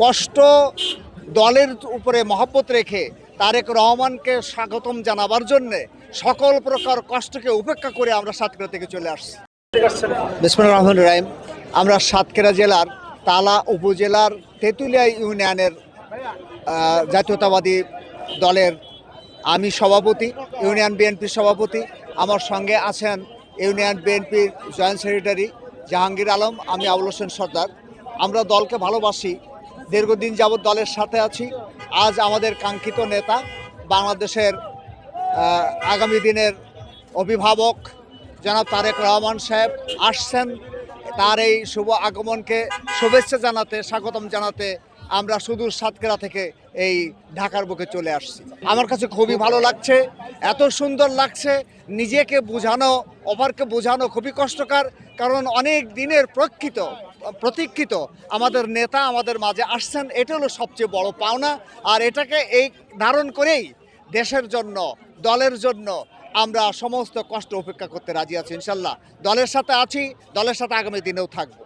কষ্ট দলের উপরে মহব্বত রেখে তারেক রহমানকে স্বাগতম জানাবার জন্যে সকল প্রকার কষ্টকে উপেক্ষা করে আমরা সাতক্ষীরা থেকে চলে আসছি। বিসমিল্লাহির রহমানির রহিম। আমরা সাতক্ষীরা জেলার তালা উপজেলার তেঁতুলিয়া ইউনিয়নের জাতীয়তাবাদী দলের আমি সভাপতি, ইউনিয়ন বিএনপির সভাপতি। আমার সঙ্গে আছেন ইউনিয়ন বিএনপির জয়েন্ট সেক্রেটারি জাহাঙ্গীর আলম, আমি আবুল হোসেন সর্দার। আমরা দলকে ভালোবাসি, দীর্ঘদিন যাবৎ দলের সাথে আছি। আজ আমাদের কাঙ্ক্ষিত নেতা, বাংলাদেশের আগামী দিনের অভিভাবক জনাব তারেক রহমান সাহেব আসছেন। তার এই শুভ আগমনকে শুভেচ্ছা জানাতে, স্বাগতম জানাতে আমরা সুদূর সাতক্ষীরা থেকে এই ঢাকার বুকে চলে আসছি। আমার কাছে খুবই ভালো লাগছে, এত সুন্দর লাগছে। নিজেকে বোঝানো, অপরকে বোঝানো খুবই কষ্টকর, কারণ অনেক দিনের প্রতীক্ষিত আমাদের নেতা আমাদের মাঝে আসছেন। এটা হলো সবচেয়ে বড় পাওনা। আর এটাকে এই ধারণ করেই দেশের জন্য, দলের জন্য আমরা সমস্ত কষ্ট উপেক্ষা করতে রাজি আছি। ইনশাল্লাহ দলের সাথে আছি, দলের সাথে আগামী দিনেও থাকবো।